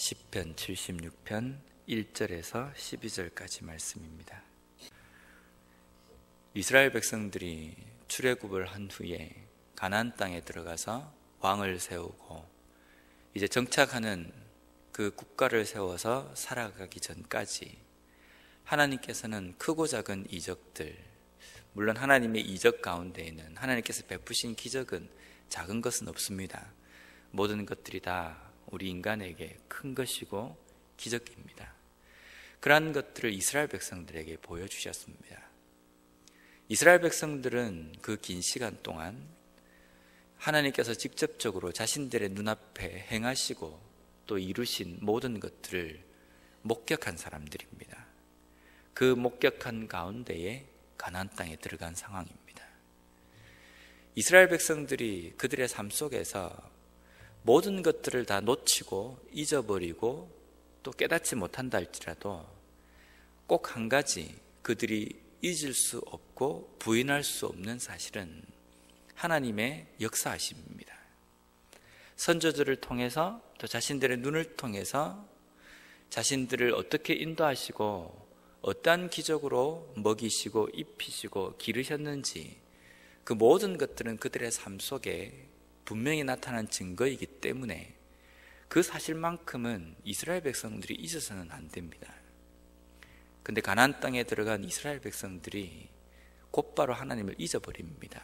시편 76편 1절에서 12절까지 말씀입니다. 이스라엘 백성들이 출애굽을 한 후에 가나안 땅에 들어가서 왕을 세우고 이제 정착하는 그 국가를 세워서 살아가기 전까지 하나님께서는 크고 작은 이적들, 물론 하나님의 이적 가운데에는 하나님께서 베푸신 기적은 작은 것은 없습니다. 모든 것들이 다 우리 인간에게 큰 것이고 기적입니다. 그러한 것들을 이스라엘 백성들에게 보여주셨습니다. 이스라엘 백성들은 그 긴 시간 동안 하나님께서 직접적으로 자신들의 눈앞에 행하시고 또 이루신 모든 것들을 목격한 사람들입니다. 그 목격한 가운데에 가나안 땅에 들어간 상황입니다. 이스라엘 백성들이 그들의 삶 속에서 모든 것들을 다 놓치고 잊어버리고 또 깨닫지 못한다 할지라도 꼭 한 가지 그들이 잊을 수 없고 부인할 수 없는 사실은 하나님의 역사하심입니다. 선조들을 통해서 또 자신들의 눈을 통해서 자신들을 어떻게 인도하시고 어떠한 기적으로 먹이시고 입히시고 기르셨는지 그 모든 것들은 그들의 삶 속에 분명히 나타난 증거이기 때문에 그 사실만큼은 이스라엘 백성들이 잊어서는 안 됩니다. 근데 가나안 땅에 들어간 이스라엘 백성들이 곧바로 하나님을 잊어버립니다.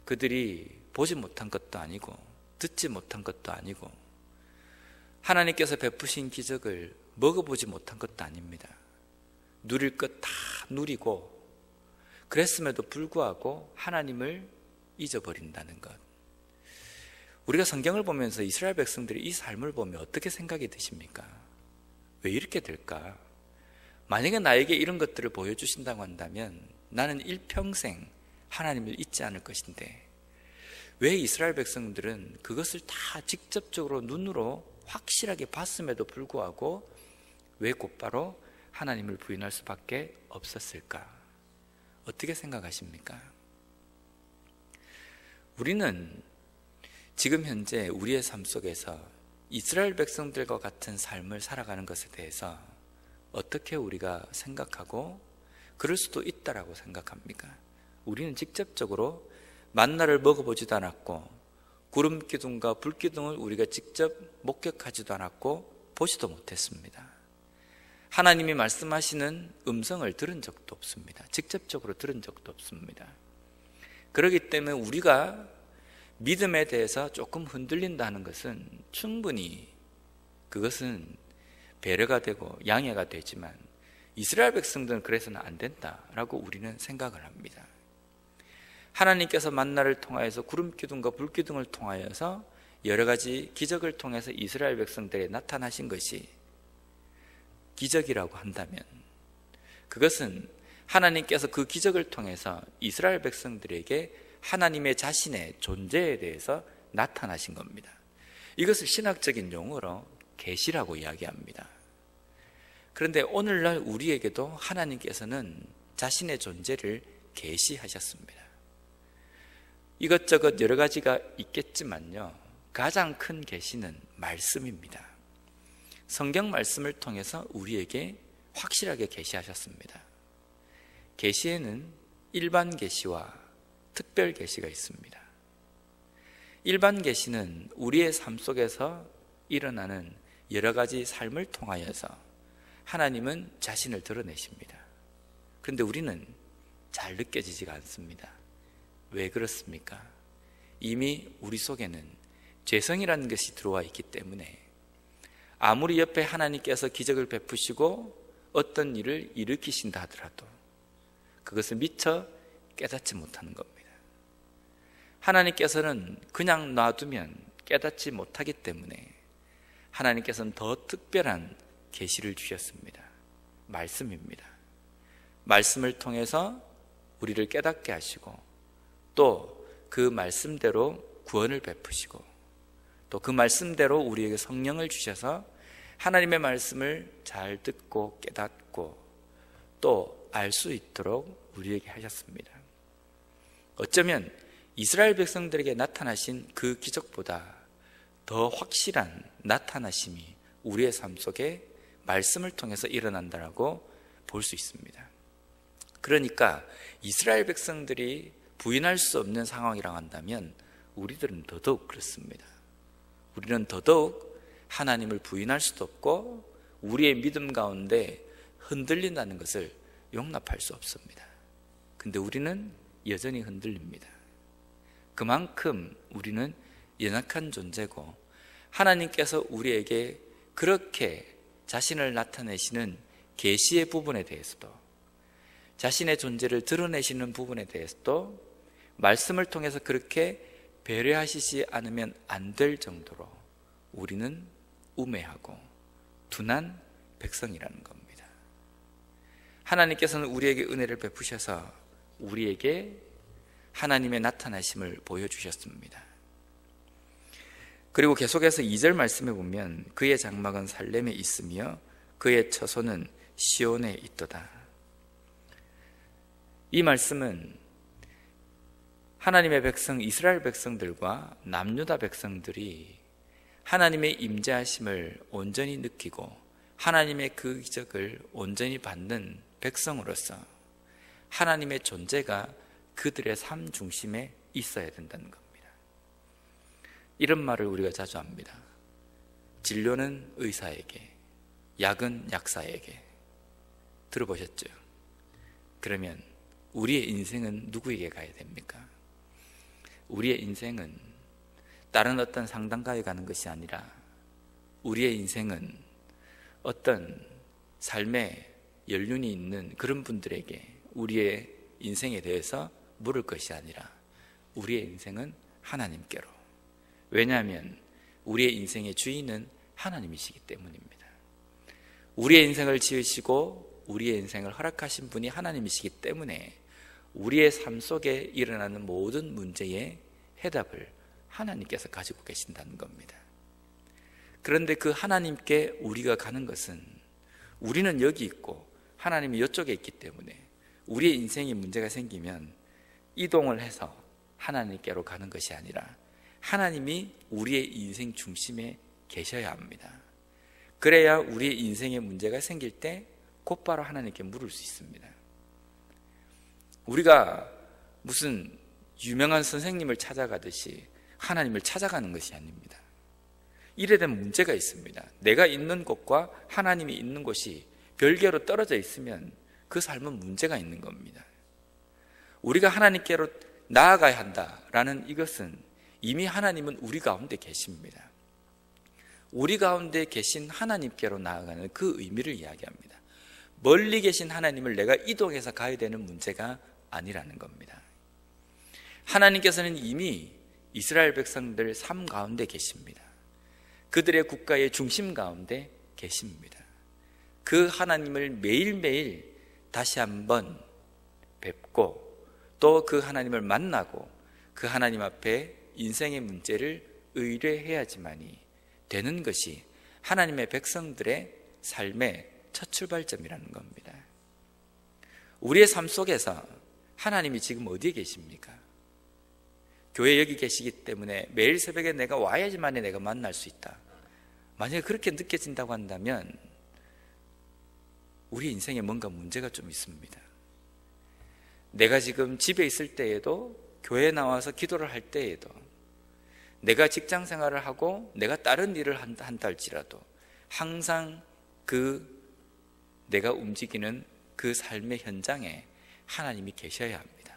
그들이 보지 못한 것도 아니고 듣지 못한 것도 아니고 하나님께서 베푸신 기적을 먹어보지 못한 것도 아닙니다. 누릴 것 다 누리고 그랬음에도 불구하고 하나님을 잊어버린다는 것. 우리가 성경을 보면서 이스라엘 백성들이 이 삶을 보면 어떻게 생각이 드십니까? 왜 이렇게 될까? 만약에 나에게 이런 것들을 보여주신다고 한다면 나는 일평생 하나님을 잊지 않을 것인데 왜 이스라엘 백성들은 그것을 다 직접적으로 눈으로 확실하게 봤음에도 불구하고 왜 곧바로 하나님을 부인할 수밖에 없었을까? 어떻게 생각하십니까? 우리는 지금 현재 우리의 삶 속에서 이스라엘 백성들과 같은 삶을 살아가는 것에 대해서 어떻게 우리가 생각하고 그럴 수도 있다라고 생각합니까? 우리는 직접적으로 만나를 먹어보지도 않았고 구름 기둥과 불 기둥을 우리가 직접 목격하지도 않았고 보지도 못했습니다. 하나님이 말씀하시는 음성을 들은 적도 없습니다. 직접적으로 들은 적도 없습니다. 그렇기 때문에 우리가 믿음에 대해서 조금 흔들린다는 것은 충분히 그것은 배려가 되고 양해가 되지만 이스라엘 백성들은 그래서는 안 된다라고 우리는 생각을 합니다. 하나님께서 만나를 통하여서 구름 기둥과 불 기둥을 통하여서 여러 가지 기적을 통해서 이스라엘 백성들에 나타나신 것이 기적이라고 한다면 그것은 하나님께서 그 기적을 통해서 이스라엘 백성들에게 하나님의 자신의 존재에 대해서 나타나신 겁니다. 이것을 신학적인 용어로 계시라고 이야기합니다. 그런데 오늘날 우리에게도 하나님께서는 자신의 존재를 계시하셨습니다. 이것저것 여러 가지가 있겠지만요, 가장 큰 계시는 말씀입니다. 성경 말씀을 통해서 우리에게 확실하게 계시하셨습니다. 계시에는 일반 계시와 특별 계시가 있습니다. 일반 계시는 우리의 삶 속에서 일어나는 여러 가지 삶을 통하여서 하나님은 자신을 드러내십니다. 그런데 우리는 잘 느껴지지가 않습니다. 왜 그렇습니까? 이미 우리 속에는 죄성이라는 것이 들어와 있기 때문에 아무리 옆에 하나님께서 기적을 베푸시고 어떤 일을 일으키신다 하더라도 그것을 미처 깨닫지 못하는 겁니다. 하나님께서는 그냥 놔두면 깨닫지 못하기 때문에 하나님께서는 더 특별한 계시를 주셨습니다. 말씀입니다. 말씀을 통해서 우리를 깨닫게 하시고 또 그 말씀대로 구원을 베푸시고 또 그 말씀대로 우리에게 성령을 주셔서 하나님의 말씀을 잘 듣고 깨닫고 또 알 수 있도록 우리에게 하셨습니다. 어쩌면 이스라엘 백성들에게 나타나신 그 기적보다 더 확실한 나타나심이 우리의 삶 속에 말씀을 통해서 일어난다라고 볼 수 있습니다. 그러니까 이스라엘 백성들이 부인할 수 없는 상황이라고 한다면 우리들은 더더욱 그렇습니다. 우리는 더더욱 하나님을 부인할 수도 없고 우리의 믿음 가운데 흔들린다는 것을 용납할 수 없습니다. 근데 우리는 여전히 흔들립니다. 그만큼 우리는 연약한 존재고 하나님께서 우리에게 그렇게 자신을 나타내시는 계시의 부분에 대해서도 자신의 존재를 드러내시는 부분에 대해서도 말씀을 통해서 그렇게 배려하시지 않으면 안 될 정도로 우리는 우매하고 둔한 백성이라는 겁니다. 하나님께서는 우리에게 은혜를 베푸셔서 우리에게 하나님의 나타나심을 보여주셨습니다. 그리고 계속해서 2절 말씀에 보면 그의 장막은 살렘에 있으며 그의 처소는 시온에 있도다. 이 말씀은 하나님의 백성 이스라엘 백성들과 남유다 백성들이 하나님의 임재하심을 온전히 느끼고 하나님의 그 기적을 온전히 받는 백성으로서 하나님의 존재가 그들의 삶 중심에 있어야 된다는 겁니다. 이런 말을 우리가 자주 합니다. 진료는 의사에게, 약은 약사에게. 들어보셨죠? 그러면 우리의 인생은 누구에게 가야 됩니까? 우리의 인생은 다른 어떤 상담가에 가는 것이 아니라 우리의 인생은 어떤 삶의 연륜이 있는 그런 분들에게 우리의 인생에 대해서 물을 것이 아니라 우리의 인생은 하나님께로. 왜냐하면 우리의 인생의 주인은 하나님이시기 때문입니다. 우리의 인생을 지으시고 우리의 인생을 허락하신 분이 하나님이시기 때문에 우리의 삶 속에 일어나는 모든 문제의 해답을 하나님께서 가지고 계신다는 겁니다. 그런데 그 하나님께 우리가 가는 것은 우리는 여기 있고 하나님이 이쪽에 있기 때문에 우리의 인생에 문제가 생기면 이동을 해서 하나님께로 가는 것이 아니라 하나님이 우리의 인생 중심에 계셔야 합니다. 그래야 우리의 인생에 문제가 생길 때 곧바로 하나님께 물을 수 있습니다. 우리가 무슨 유명한 선생님을 찾아가듯이 하나님을 찾아가는 것이 아닙니다. 이래 되면 문제가 있습니다. 내가 있는 곳과 하나님이 있는 곳이 별개로 떨어져 있으면 그 삶은 문제가 있는 겁니다. 우리가 하나님께로 나아가야 한다라는 이것은 이미 하나님은 우리 가운데 계십니다. 우리 가운데 계신 하나님께로 나아가는 그 의미를 이야기합니다. 멀리 계신 하나님을 내가 이동해서 가야 되는 문제가 아니라는 겁니다. 하나님께서는 이미 이스라엘 백성들 삶 가운데 계십니다. 그들의 국가의 중심 가운데 계십니다. 그 하나님을 매일매일 다시 한번 뵙고 또 그 하나님을 만나고 그 하나님 앞에 인생의 문제를 의뢰해야지만이 되는 것이 하나님의 백성들의 삶의 첫 출발점이라는 겁니다. 우리의 삶 속에서 하나님이 지금 어디에 계십니까? 교회 여기 계시기 때문에 매일 새벽에 내가 와야지만이 내가 만날 수 있다. 만약에 그렇게 느껴진다고 한다면 우리 인생에 뭔가 문제가 좀 있습니다. 내가 지금 집에 있을 때에도 교회에 나와서 기도를 할 때에도 내가 직장 생활을 하고 내가 다른 일을 한다 할지라도 항상 내가 움직이는 그 삶의 현장에 하나님이 계셔야 합니다.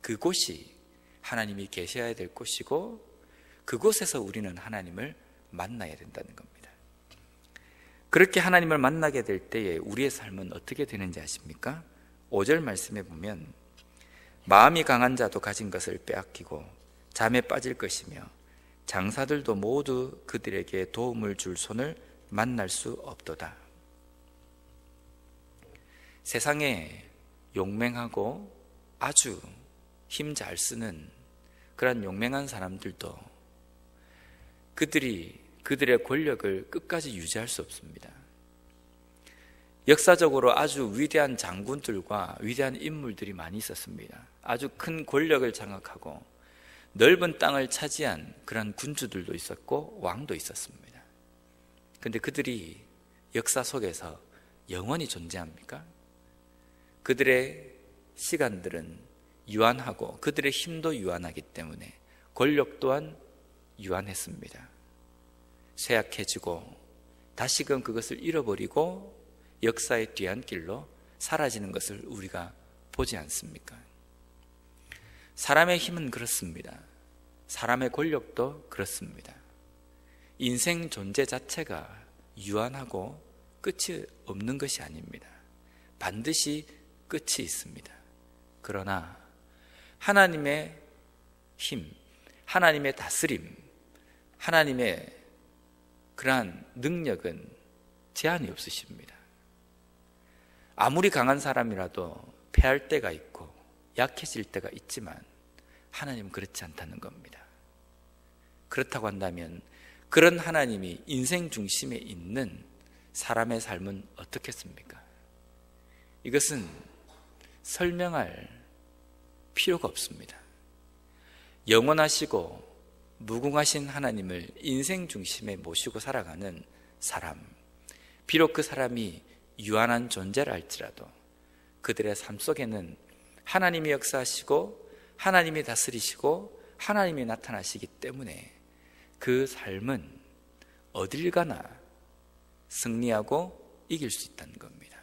그곳이 하나님이 계셔야 될 곳이고 그곳에서 우리는 하나님을 만나야 된다는 겁니다. 그렇게 하나님을 만나게 될 때에 우리의 삶은 어떻게 되는지 아십니까? 5절 말씀에 보면 마음이 강한 자도 가진 것을 빼앗기고 잠에 빠질 것이며 장사들도 모두 그들에게 도움을 줄 손을 만날 수 없도다. 세상에 용맹하고 아주 힘 잘 쓰는 그런 용맹한 사람들도 그들의 권력을 끝까지 유지할 수 없습니다. 역사적으로 아주 위대한 장군들과 위대한 인물들이 많이 있었습니다. 아주 큰 권력을 장악하고 넓은 땅을 차지한 그런 군주들도 있었고 왕도 있었습니다. 근데 그들이 역사 속에서 영원히 존재합니까? 그들의 시간들은 유한하고 그들의 힘도 유한하기 때문에 권력 또한 유한했습니다. 쇠약해지고 다시금 그것을 잃어버리고 역사의 뒤안길로 사라지는 것을 우리가 보지 않습니까? 사람의 힘은 그렇습니다. 사람의 권력도 그렇습니다. 인생 존재 자체가 유한하고 끝이 없는 것이 아닙니다. 반드시 끝이 있습니다. 그러나 하나님의 힘, 하나님의 다스림, 하나님의 그러한 능력은 제한이 없으십니다. 아무리 강한 사람이라도 패할 때가 있고 약해질 때가 있지만 하나님은 그렇지 않다는 겁니다. 그렇다고 한다면 그런 하나님이 인생 중심에 있는 사람의 삶은 어떻겠습니까? 이것은 설명할 필요가 없습니다. 영원하시고 무궁하신 하나님을 인생 중심에 모시고 살아가는 사람, 비록 그 사람이 유한한 존재라 할지라도 그들의 삶 속에는 하나님이 역사하시고 하나님이 다스리시고 하나님이 나타나시기 때문에 그 삶은 어딜 가나 승리하고 이길 수 있다는 겁니다.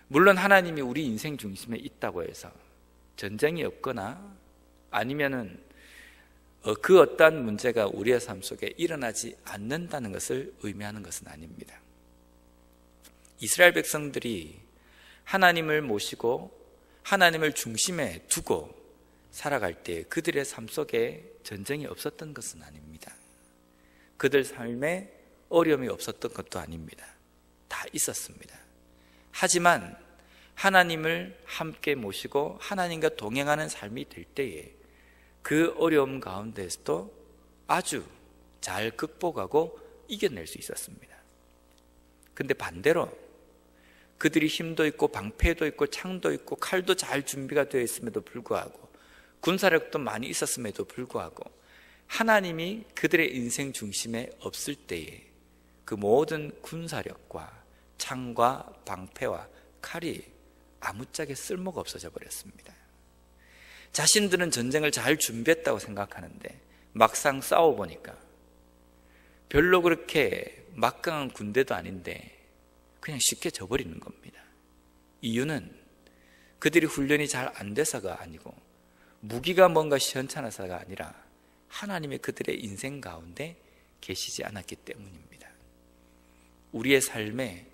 물론 하나님이 우리 인생 중심에 있다고 해서 전쟁이 없거나 아니면은 그 어떠한 문제가 우리의 삶 속에 일어나지 않는다는 것을 의미하는 것은 아닙니다. 이스라엘 백성들이 하나님을 모시고 하나님을 중심에 두고 살아갈 때 그들의 삶 속에 전쟁이 없었던 것은 아닙니다. 그들 삶에 어려움이 없었던 것도 아닙니다. 다 있었습니다. 하지만 하나님을 함께 모시고 하나님과 동행하는 삶이 될 때에 그 어려움 가운데서도 아주 잘 극복하고 이겨낼 수 있었습니다. 근데 반대로 그들이 힘도 있고 방패도 있고 창도 있고 칼도 잘 준비가 되어 있음에도 불구하고 군사력도 많이 있었음에도 불구하고 하나님이 그들의 인생 중심에 없을 때에 그 모든 군사력과 창과 방패와 칼이 아무짝에 쓸모가 없어져 버렸습니다. 자신들은 전쟁을 잘 준비했다고 생각하는데 막상 싸워보니까 별로 그렇게 막강한 군대도 아닌데 그냥 쉽게 져버리는 겁니다. 이유는 그들이 훈련이 잘 안 돼서가 아니고 무기가 뭔가 시원찮아서가 아니라 하나님의 그들의 인생 가운데 계시지 않았기 때문입니다. 우리의 삶에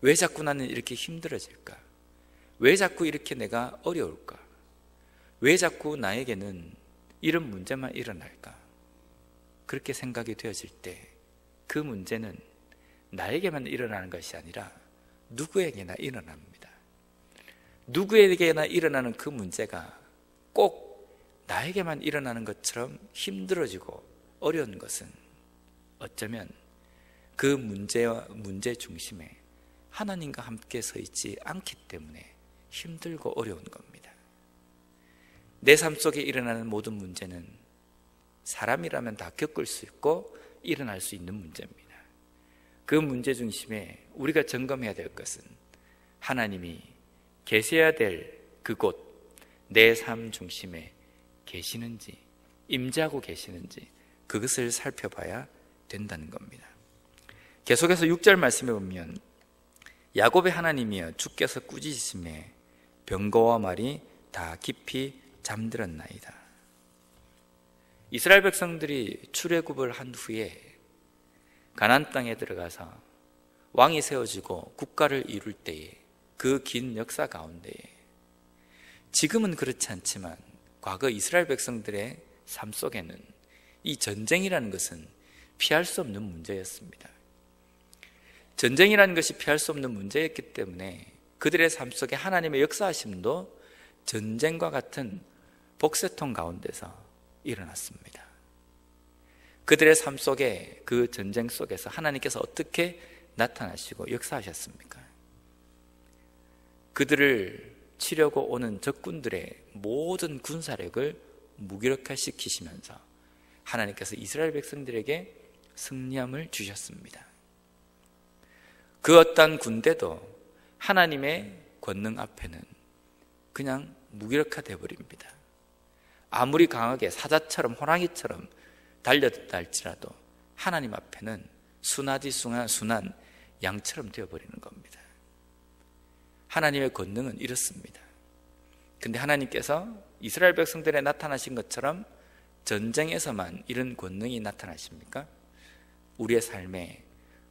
왜 자꾸 나는 이렇게 힘들어질까? 왜 자꾸 이렇게 내가 어려울까? 왜 자꾸 나에게는 이런 문제만 일어날까? 그렇게 생각이 되어질 때 그 문제는 나에게만 일어나는 것이 아니라 누구에게나 일어납니다. 누구에게나 일어나는 그 문제가 꼭 나에게만 일어나는 것처럼 힘들어지고 어려운 것은 어쩌면 그 문제와 문제 중심에 하나님과 함께 서 있지 않기 때문에 힘들고 어려운 겁니다. 내 삶 속에 일어나는 모든 문제는 사람이라면 다 겪을 수 있고 일어날 수 있는 문제입니다. 그 문제 중심에 우리가 점검해야 될 것은 하나님이 계셔야 될 그곳, 내 삶 중심에 계시는지, 임재하고 계시는지 그것을 살펴봐야 된다는 겁니다. 계속해서 6절 말씀에 보면 야곱의 하나님이여 주께서 꾸짖으심에 병거와 말이 다 깊이 잠들었나이다. 이스라엘 백성들이 출애굽을 한 후에 가나안 땅에 들어가서 왕이 세워지고 국가를 이룰 때에 그 긴 역사 가운데에 지금은 그렇지 않지만 과거 이스라엘 백성들의 삶 속에는 이 전쟁이라는 것은 피할 수 없는 문제였습니다. 전쟁이라는 것이 피할 수 없는 문제였기 때문에 그들의 삶 속에 하나님의 역사하심도 전쟁과 같은 복쇄통 가운데서 일어났습니다. 그들의 삶 속에 그 전쟁 속에서 하나님께서 어떻게 나타나시고 역사하셨습니까? 그들을 치려고 오는 적군들의 모든 군사력을 무기력화시키시면서 하나님께서 이스라엘 백성들에게 승리함을 주셨습니다. 그 어떠한 군대도 하나님의 권능 앞에는 그냥 무기력화되어 버립니다. 아무리 강하게 사자처럼 호랑이처럼 달려든다 할지라도 하나님 앞에는 순한 양처럼 되어버리는 겁니다. 하나님의 권능은 이렇습니다. 근데 하나님께서 이스라엘 백성들에 나타나신 것처럼 전쟁에서만 이런 권능이 나타나십니까? 우리의 삶에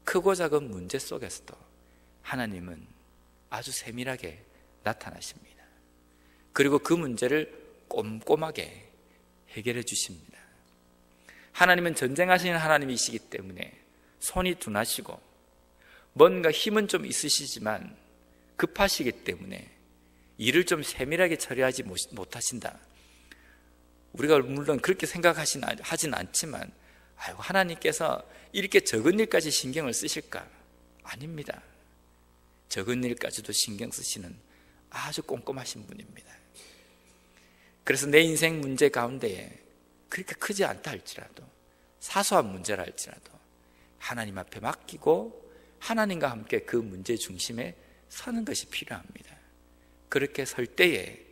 크고 작은 문제 속에서도 하나님은 아주 세밀하게 나타나십니다. 그리고 그 문제를 꼼꼼하게 해결해 주십니다. 하나님은 전쟁하시는 하나님이시기 때문에 손이 둔하시고 뭔가 힘은 좀 있으시지만 급하시기 때문에 일을 좀 세밀하게 처리하지 못하신다. 우리가 물론 그렇게 하진 않지만 하나님께서 이렇게 적은 일까지 신경을 쓰실까? 아닙니다. 적은 일까지도 신경 쓰시는 아주 꼼꼼하신 분입니다. 그래서 내 인생 문제 가운데에 그렇게 크지 않다 할지라도 사소한 문제라 할지라도 하나님 앞에 맡기고 하나님과 함께 그 문제 중심에 서는 것이 필요합니다. 그렇게 설 때에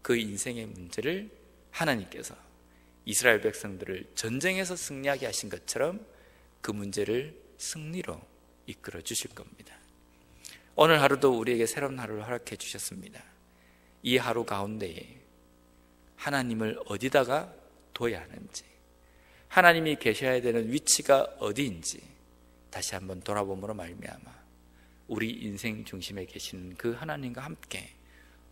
그 인생의 문제를 하나님께서 이스라엘 백성들을 전쟁에서 승리하게 하신 것처럼 그 문제를 승리로 이끌어 주실 겁니다. 오늘 하루도 우리에게 새로운 하루를 허락해 주셨습니다. 이 하루 가운데에 하나님을 어디다가 둬야 하는지, 하나님이 계셔야 되는 위치가 어디인지 다시 한번 돌아봄으로 말미암아 우리 인생 중심에 계시는 그 하나님과 함께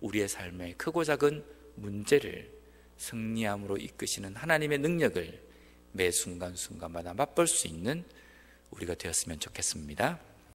우리의 삶의 크고 작은 문제를 승리함으로 이끄시는 하나님의 능력을 매 순간순간마다 맛볼 수 있는 우리가 되었으면 좋겠습니다.